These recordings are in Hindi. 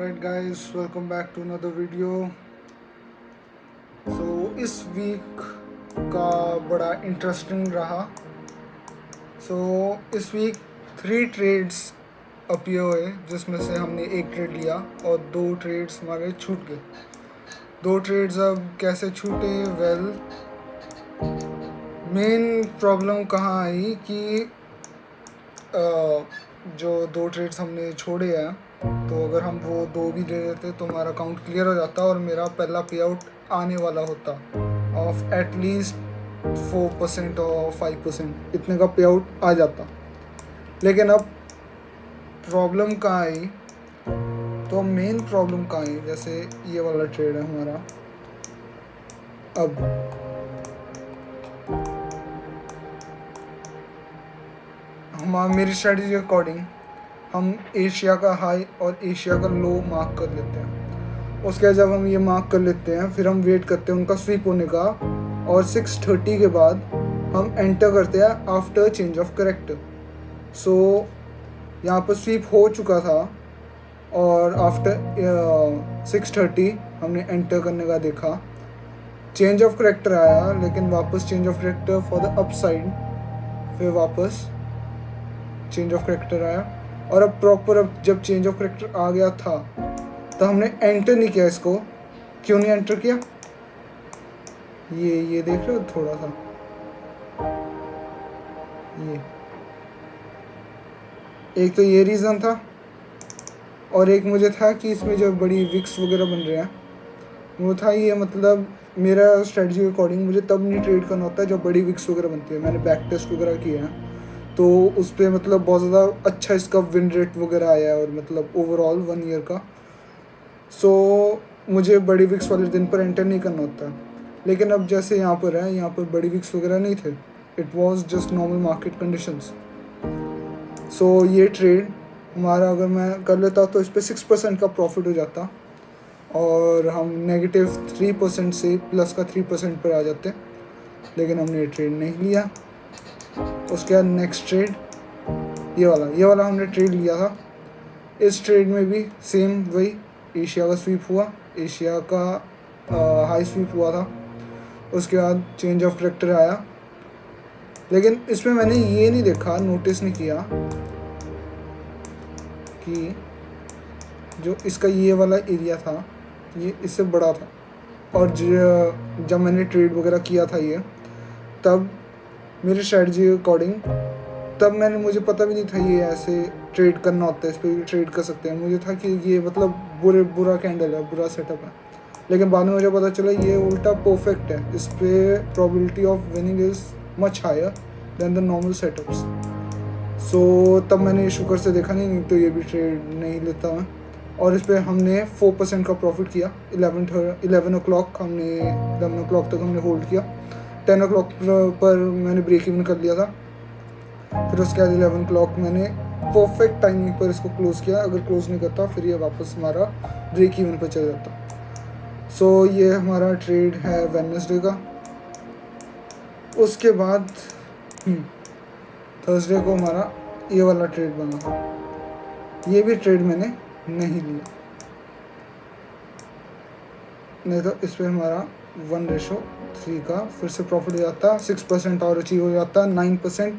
Alright guys, welcome back to another video. इस वीक का बड़ा इंटरेस्टिंग रहा. इस वीक 3 ट्रेड्स अपीयर हुए जिसमें से हमने एक ट्रेड लिया और 2 ट्रेड्स हमारे छूट गए. 2 ट्रेड्स अब कैसे छूटे? मेन प्रॉब्लम कहाँ आई कि जो 2 ट्रेड्स हमने छोड़े हैं, तो अगर हम वो 2 भी ले लेते तो हमारा अकाउंट क्लियर हो जाता और मेरा पहला पे आउट आने वाला होता ऑफ एटलीस्ट 4% और 5%, इतने का पे आउट आ जाता. लेकिन अब प्रॉब्लम कहाँ आई? तो मेन प्रॉब्लम कहाँ आई? जैसे ये वाला ट्रेड है हमारा. अब मेरी स्ट्रेटजी के अकॉर्डिंग हम एशिया का हाई और एशिया का लो मार्क कर लेते हैं. उसके बाद जब हम ये मार्क कर लेते हैं फिर हम वेट करते हैं उनका स्वीप होने का, और 6:30 के बाद हम एंटर करते हैं आफ्टर चेंज ऑफ करेक्टर. यहाँ पर स्वीप हो चुका था और आफ्टर 6:30 हमने एंटर करने का देखा. चेंज ऑफ करेक्टर आया, लेकिन वापस change of character for the upside. फिर वापस चेंज ऑफ करेक्टर आया, और अब प्रॉपर अब जब चेंज ऑफ करेक्टर आ गया था तो हमने एंटर नहीं किया इसको. क्यों नहीं एंटर किया? ये देख रहे हो थोड़ा सा, ये एक तो ये रीज़न था, और एक मुझे था कि इसमें जो बड़ी विक्स वगैरह बन रहे हैं वो था. ये मतलब मेरा स्ट्रेटजी के अकॉर्डिंग मुझे तब नहीं ट्रेड करना होता है जब बड़ी विक्स वगैरह बनती है. मैंने बैक टेस्ट वगैरह किए हैं तो उस पर मतलब बहुत ज़्यादा अच्छा इसका विन रेट वगैरह आया है, और मतलब ओवरऑल 1 ईयर का. मुझे बड़ी विक्स वाले दिन पर एंटर नहीं करना होता. लेकिन अब जैसे यहाँ पर है, यहाँ पर बड़ी विक्स वगैरह नहीं थे. It was just normal market conditions. ये ट्रेड हमारा अगर मैं कर लेता तो इस पर 6% का प्रॉफिट हो जाता, और हम -3% से प्लस का 3% पर आ जाते. लेकिन हमने ये ट्रेड नहीं लिया. उसके बाद नेक्स्ट ट्रेड ये वाला हमने ट्रेड लिया था. इस ट्रेड में भी सेम वही एशिया का स्वीप हुआ, एशिया का हाई स्वीप हुआ था. उसके बाद चेंज ऑफ करेक्टर आया, लेकिन इसमें मैंने ये नहीं देखा, नोटिस नहीं किया कि जो इसका ये वाला एरिया था ये इससे बड़ा था. और जब मैंने ट्रेड वगैरह किया था ये, तब मेरी स्ट्रेटजी के अकॉर्डिंग तब मुझे पता भी नहीं था ये ऐसे ट्रेड करना होता है, इस पर भी ट्रेड कर सकते हैं. मुझे था कि ये मतलब बुरा कैंडल है, बुरा सेटअप है. लेकिन बाद में मुझे पता चला ये उल्टा परफेक्ट है. इस पर probability of winning is much higher than the normal setups. तब मैंने शुक्र से देखा नहीं तो ये भी ट्रेड नहीं लेता मैं. और इस पर हमने 4% का प्रॉफिट किया. 11 o'clock तक हमने होल्ड किया. 10 o'clock पर मैंने ब्रेक इवन कर लिया था. फिर उसके बाद 11 o'clock मैंने परफेक्ट टाइमिंग पर इसको क्लोज़ किया. अगर क्लोज़ नहीं करता फिर ये वापस हमारा ब्रेक इवन पर चल जाता. ये हमारा ट्रेड है वेडनेसडे का. उसके बाद थर्सडे को हमारा ये वाला ट्रेड बना था. ये भी ट्रेड मैंने नहीं लिया, नहीं तो इस पर हमारा 1:3 का फिर से प्रॉफिट हो जाता. 6% और अचीव हो जाता. 9%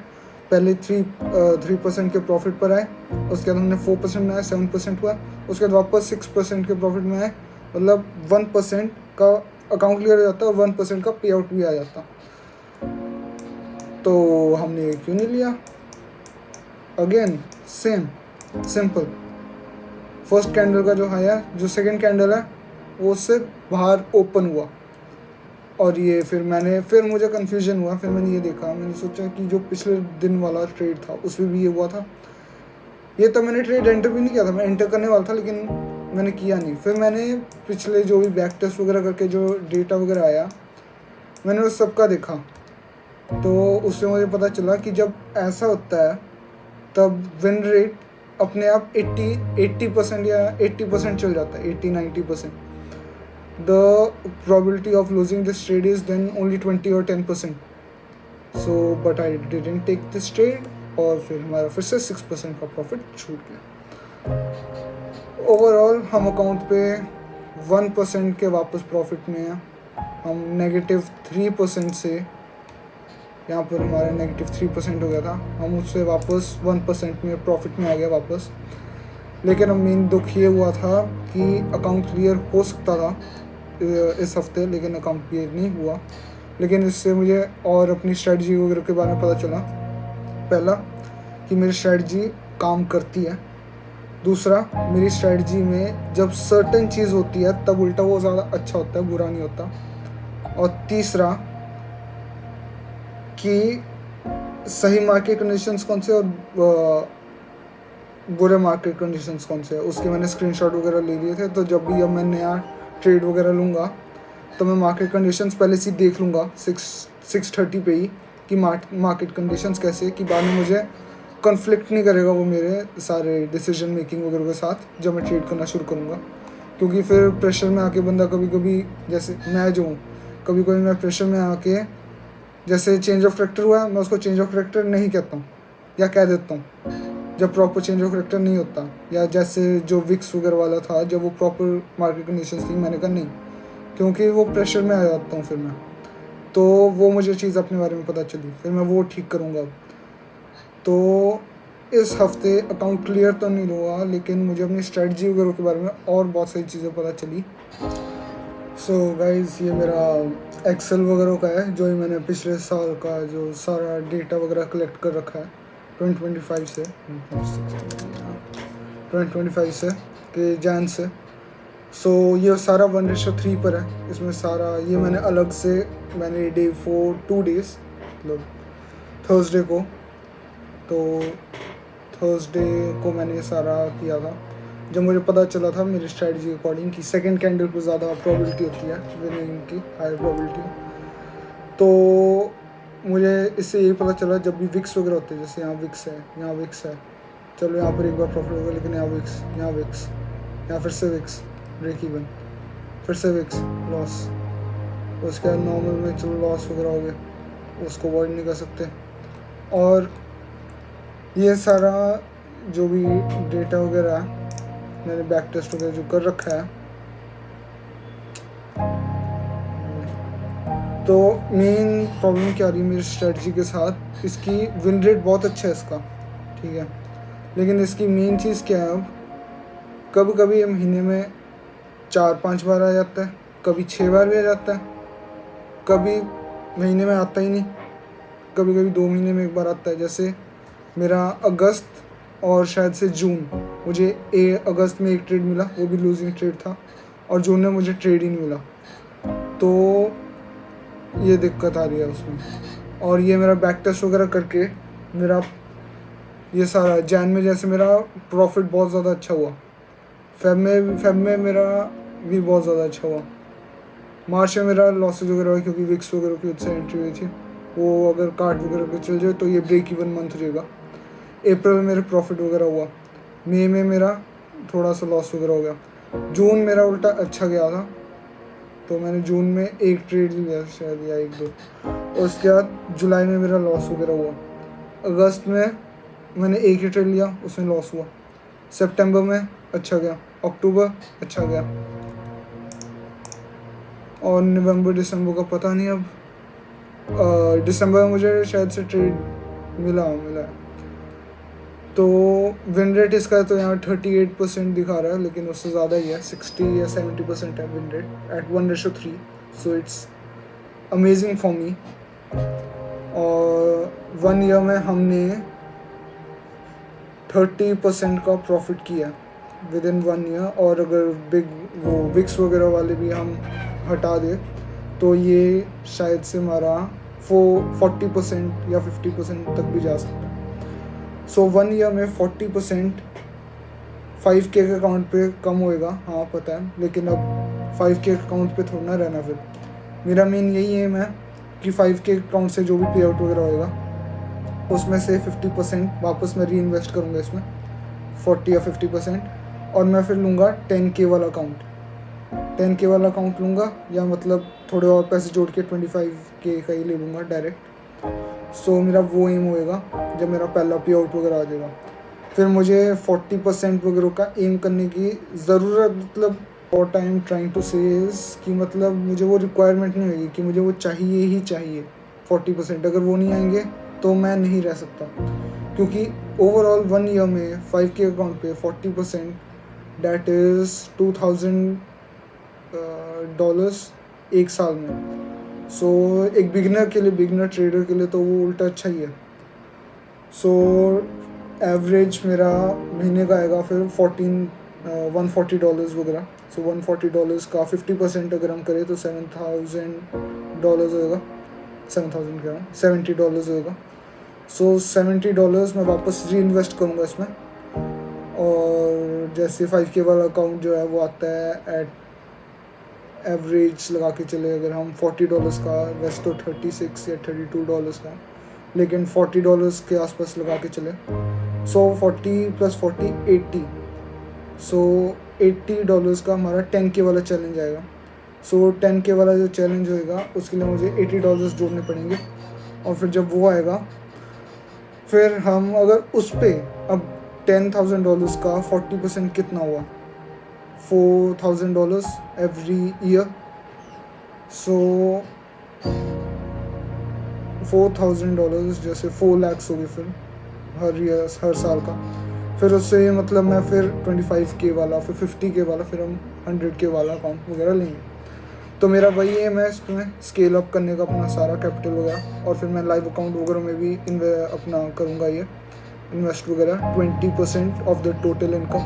पहले 3% के प्रॉफिट पर आए. उसके बाद हमने 4% में आए, 7% हुआ. उसके बाद वापस 6% के प्रॉफिट में आए. मतलब 1% का अकाउंट क्लियर हो जाता और 1% का पे आउट भी आ जाता. तो हमने ये क्यों नहीं लिया? Again same simple. First candle का जो हाई है, जो सेकंड कैंडल है वो उससे बाहर ओपन हुआ, और ये फिर मुझे कन्फ्यूजन हुआ. फिर मैंने ये देखा, मैंने सोचा कि जो पिछले दिन वाला ट्रेड था उसमें भी ये हुआ था. ये तब मैंने ट्रेड एंटर भी नहीं किया था. मैं एंटर करने वाला था लेकिन मैंने किया नहीं. फिर मैंने पिछले जो भी बैक टेस्ट वगैरह करके जो डेटा वगैरह आया मैंने उस सबका देखा. तो उससे मुझे पता चला कि जब ऐसा होता है तब विन रेट अपने आप 80% या 80% चल जाता है. 80-90%. The probability of losing this trade is then only 20 or 10%. But I didn't take this trade, और फिर हमारा फिर से 6% का प्रॉफिट छूट गया. ओवरऑल हम अकाउंट पे 1% के वापस प्रॉफिट में हैं। हम -3% से, यहाँ पर हमारा -3% हो गया था, हम उससे वापस 1% में प्रॉफिट में आ गया वापस। लेकिन अब मेन दुख ये हुआ था कि अकाउंट क्लियर हो सकता था इस हफ्ते, लेकिन अकाउंट क्लियर नहीं हुआ। लेकिन इससे मुझे और अपनी स्ट्रेटजी वगैरह के बारे में पता चला। पहला कि मेरी स्ट्रेटजी काम करती है। दूसरा, मेरी स्ट्रेटजी में जब सर्टेन चीज़ होती है तब उल्टा वो ज़्यादा अच्छा होता है, बुरा नहीं होता। और तीसरा कि सही मार्केट कंडीशंस कौन से और बुरे मार्केट कंडीशंस कौन से है, उसके मैंने स्क्रीनशॉट वगैरह ले लिए थे। तो जब भी अब मैं नया ट्रेड वगैरह लूँगा तो मैं मार्केट कंडीशंस पहले से देख लूँगा 6:30 पे ही कि मार्केट कंडीशंस कैसे है, कि बाद में मुझे कॉन्फ्लिक्ट नहीं करेगा वो मेरे सारे डिसीजन मेकिंग वगैरह के साथ जब मैं ट्रेड करना शुरू करूँगा। क्योंकि फिर प्रेशर में आके बंदा कभी कभी, जैसे मैं जो हूँ, कभी कभी मैं प्रेशर में आके, जैसे चेंज ऑफ करेक्टर हुआ है, मैं उसको चेंज ऑफ करेक्टर नहीं कहता हूँ या कह देता हूँ जब प्रॉपर चेंज ऑफ करेक्टर नहीं होता। या जैसे जो विक्स वगैरह वाला था, जब वो प्रॉपर मार्केट कंडीशंस थी, मैंने कहा नहीं, क्योंकि वो प्रेशर में आ जाता हूँ फिर मैं। तो वो मुझे चीज़ अपने बारे में पता चली, फिर मैं वो ठीक करूँगा अब। तो इस हफ्ते अकाउंट क्लियर तो नहीं हुआ, लेकिन मुझे अपनी स्ट्रेटजी वगैरह के बारे में और बहुत सारी चीज़ें पता चली। सो गाइज़, ये मेरा एक्सेल वगैरह का है, जो मैंने पिछले साल का जो सारा डेटा वगैरह कलेक्ट कर रखा है 2025 से, 2025 से कि जैन से। सो ये सारा 1:3 पर है। इसमें सारा ये मैंने अलग से, मैंने डे 2 डेज़, मतलब थर्सडे को, तो थर्सडे को मैंने सारा किया था। जब मुझे पता चला था मेरी स्ट्रेटजी के अकॉर्डिंग कि सेकंड कैंडल पर ज़्यादा प्रोबेबिलिटी होती है विनिंग की, हायर प्रोबेबिलिटी, तो मुझे इससे यही पता चला जब भी विक्स वगैरह होते हैं, जैसे यहाँ विक्स है, यहाँ विक्स है, चलो यहाँ पर एक बार प्रॉफिट होगा, लेकिन यहाँ विक्स, यहाँ विक्स, यहाँ फिर से विक्स ब्रेक इवन, फिर से विक्स लॉस, उसके बाद नॉर्मल में चलो लॉस वगैरह हो गया, उसको अवॉइड नहीं कर सकते। और ये सारा जो भी डेटा वगैरह है, मैंने बैक टेस्ट वगैरह जो कर रखा है, तो मेन प्रॉब्लम क्या आ रही है मेरी स्ट्रेटजी के साथ, इसकी विन रेट बहुत अच्छा है इसका, ठीक है, लेकिन इसकी मेन चीज़ क्या है, अब कभी कभी महीने में 4-5 बार आ जाता है, कभी 6 बार भी आ जाता है, कभी महीने में आता ही नहीं, कभी कभी 2 महीने में एक बार आता है। जैसे मेरा अगस्त और शायद से जून, मुझे अगस्त में एक ट्रेड मिला, वो भी लूजिंग ट्रेड था, और जून में मुझे ट्रेड ही नहीं मिला, तो ये दिक्कत आ रही है उसमें। और ये मेरा बैक टेस्ट वगैरह करके मेरा ये सारा जैन में जैसे मेरा प्रॉफिट बहुत ज़्यादा अच्छा हुआ, फेब में मेरा भी बहुत ज़्यादा अच्छा हुआ, मार्च में मेरा लॉसेज वगैरह हुआ क्योंकि विक्स वगैरह की उससे एंट्री हुई थी, वो अगर कार्ड वगैरह पे चल जाए तो ये ब्रेक इवन मंथ हो जाएगा। अप्रैल में मेरे प्रॉफिट वगैरह हुआ, मई में मेरा थोड़ा सा लॉस वगैरह हो गया, जून मेरा उल्टा अच्छा गया था, तो मैंने जून में एक ट्रेड लिया शायद या 1-2, उसके बाद जुलाई में मेरा लॉस वगैरह हुआ, अगस्त में मैंने एक ही ट्रेड लिया, उसमें लॉस हुआ, सितंबर में अच्छा गया, अक्टूबर अच्छा गया, और नवंबर दिसंबर का पता नहीं। अब दिसंबर में मुझे शायद से ट्रेड मिला है, तो विन रेट इसका तो यहाँ 38% दिखा रहा है, लेकिन उससे ज़्यादा ही है, 60 या 70% है win rate at 1:3, so it's amazing for me. और 1 ईयर में हमने 30% का प्रॉफिट किया विद इन 1 ईयर, और अगर वो विक्स वगैरह वाले भी हम हटा दे तो ये शायद से हमारा 40% या 50% तक भी जा सकता है। सो 1 ईयर में 40% 5K के अकाउंट पे कम होएगा, हाँ पता है, लेकिन अब 5K अकाउंट पे थोड़ा ना रहना। फिर मेरा मेन यही एम है कि 5K अकाउंट से जो भी पे आउट वगैरह होएगा उसमें से 50% वापस मैं री इन्वेस्ट करूँगा इसमें, 40 या 50%, और मैं फिर लूँगा 10K वाला अकाउंट, 10K वाला अकाउंट लूँगा, या मतलब थोड़े और पैसे जोड़ के 25K का ही ले लूँगा डायरेक्ट। सो मेरा वो एम होएगा जब मेरा पहला पे आउट वगैरह आ जाएगा। फिर मुझे 40% वगैरह का एम करने की ज़रूरत, मतलब what I am trying to say is कि मतलब मुझे वो रिक्वायरमेंट नहीं होगी कि मुझे वो चाहिए ही चाहिए 40%। अगर वो नहीं आएंगे तो मैं नहीं रह सकता, क्योंकि ओवरऑल 1 ईयर में 5K अकाउंट पे 40% डैट इज़ $2,000 एक साल में। सो एक बिगिनर के लिए, बिगिनर ट्रेडर के लिए तो वो उल्टा अच्छा ही है। सो एवरेज मेरा महीने का आएगा फिर $140 वगैरह। सो $140 का 50% अगर हम करें तो $7,000 होगा। 7,000 क्या, $70 होगा। सो $70 मैं वापस री इन्वेस्ट करूँगा इसमें। और जैसे 5K वाला अकाउंट जो है वो आता है एट एवरेज लगा के चले, अगर हम $40 का, वैसे तो 36 या $32 का, लेकिन $40 के आसपास लगा के चले। सो 40 + 40 80। सो $80 का हमारा 10K वाला चैलेंज आएगा। सो 10K वाला जो चैलेंज होएगा उसके लिए मुझे $80 जोड़ने पड़ेंगे। और फिर जब वो आएगा, फिर हम अगर उस पर अब $10,000 का 40% कितना हुआ, $4,000 एवरी ईयर। सो $4,000 जैसे 4 lakhs होगी फिर हर ईयर, हर साल का। फिर उससे मतलब मैं फिर 25K वाला, फिर 50K वाला, फिर हम 100K वाला अकाउंट वगैरह लेंगे। तो मेरा वही एम है इसमें, स्केल अप करने का अपना सारा कैपिटल वगैरह। और फिर मैं लाइव अकाउंट वगैरह में भी अपना करूँगा ये इन्वेस्ट वगैरह, 20% ऑफ द टोटल इनकम।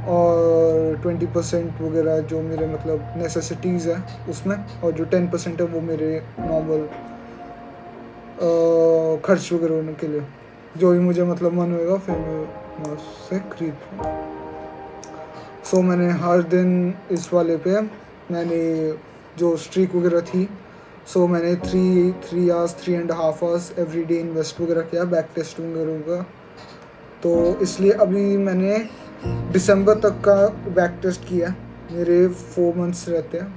और 20% वगैरह जो मेरे मतलब नेसेसिटीज़ है उसमें, और जो 10% है वो मेरे नॉर्मल खर्च वगैरह होने के लिए, जो भी मुझे मतलब मन होएगा फिर मैं उससे खरीद लूँ। सो मैंने हर दिन इस वाले पे मैंने जो स्ट्रीक वगैरह थी, सो मैंने 3 hours 3.5 hours every day invest वगैरह किया बैक टेस्ट वगैरह का। तो इसलिए अभी मैंने दिसंबर तक का बैक टेस्ट किया है। मेरे 4 months रहते हैं,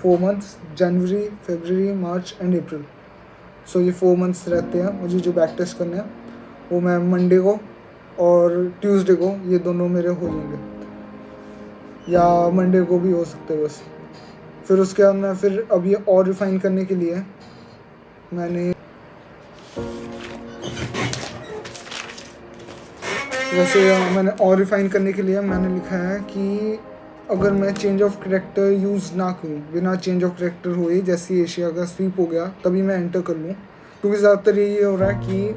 4 months, January, February, March and April. सो ये 4 months रहते हैं मुझे जो बैक टेस्ट करने हैं। वो मैं मंडे को और ट्यूसडे को, ये दोनों मेरे हो जाएंगे, या मंडे को भी हो सकते हैं बस। फिर उसके बाद मैं फिर अब ये और रिफ़ाइन करने के लिए मैंने मैंने और रिफ़ाइन करने के लिए मैंने लिखा है कि अगर मैं चेंज ऑफ करेक्टर यूज़ ना करूँ, बिना चेंज ऑफ करेक्टर हुए, जैसे एशिया का स्वीप हो गया तभी मैं एंटर कर लूँ। क्योंकि ज़्यादातर ये हो रहा है कि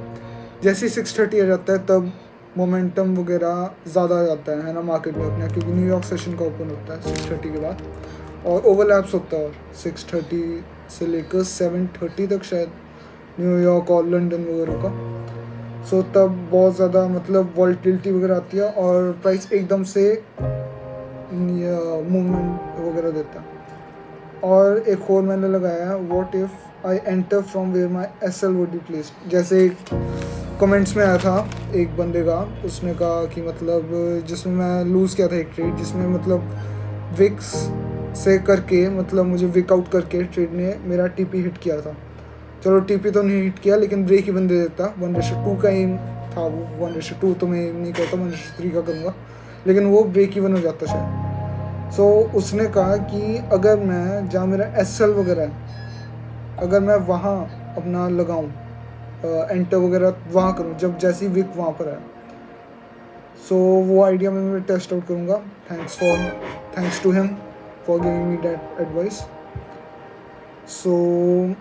जैसे 6:30 आ जाता है तब मोमेंटम वगैरह ज़्यादा आ जाता है ना मार्केट में अपने, क्योंकि न्यूयॉर्क सेशन का ओपन होता है 6:30 के बाद, और ओवरलैप्स होता है, और 6:30 से लेकर 7:30 तक शायद न्यूयॉर्क और लंदन वगैरह का। सो तब बहुत ज़्यादा मतलब वॉल्टिलिटी वगैरह आती है और प्राइस एकदम से मूवमेंट वगैरह देता है। और एक और मैंने लगाया है, what if I enter from where my SL would be placed. जैसे कमेंट्स में आया था एक बंदे का, उसने कहा कि मतलब जिसमें मैं लूज़ किया था एक ट्रेड, जिसमें मतलब विक्स से करके मतलब मुझे विक आउट करके ट्रेड ने मेरा TP हिट किया था। चलो TP तो नहीं हिट किया, लेकिन ब्रेक इवन दे देता। 1:2 का एम था वो, 1:2 तो मैं नहीं करता, 1:3 का करूँगा, लेकिन वो ब्रेक इवन हो जाता शायद। सो उसने कहा कि अगर मैं, जहाँ मेरा SL वगैरह है, अगर मैं वहाँ अपना लगाऊँ, एंटर वगैरह वहाँ करूँ जब जैसी विक वहाँ पर है, सो वो आइडिया में मैं टेस्ट आउट करूँगा। Thanks to him for giving me that advice. So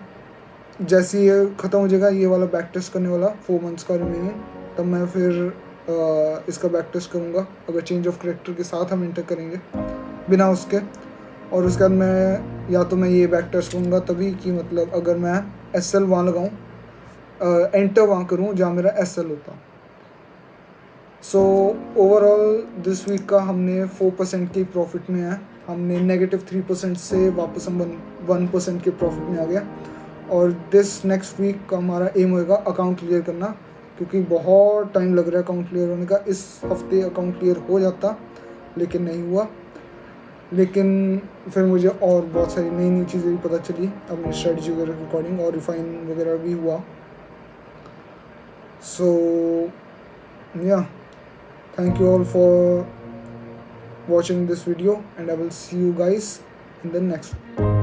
जैसे ये ख़त्म हो जाएगा ये वाला बैक टेस्ट करने वाला 4 months का रिमेनिंग, तब मैं फिर इसका बैक टेस्ट करूँगा अगर चेंज ऑफ करेक्टर के साथ हम एंटर करेंगे बिना उसके। और उसके बाद मैं या तो मैं ये बैक टेस्ट करूँगा तभी कि मतलब अगर मैं SL वहाँ लगाऊँ, एंटर वहाँ करूँ जहाँ मेरा SL होता। सो ओवरऑल दिस वीक का हमने 4% की प्रॉफिट में है, हमने -3% से वापस हम 1% के प्रॉफिट में आ गया। और दिस नेक्स्ट वीक का हमारा एम होएगा अकाउंट क्लियर करना, क्योंकि बहुत टाइम लग रहा है अकाउंट क्लियर होने का। इस हफ्ते अकाउंट क्लियर हो जाता लेकिन नहीं हुआ। लेकिन फिर मुझे और बहुत सारी नई नई चीज़ें भी पता चली अपनी स्ट्रेटजी वगैरह के अकॉर्डिंग, और रिफाइन वगैरह भी हुआ। सो Yeah, thank you all for watching this video, and I will see you guys in the next one.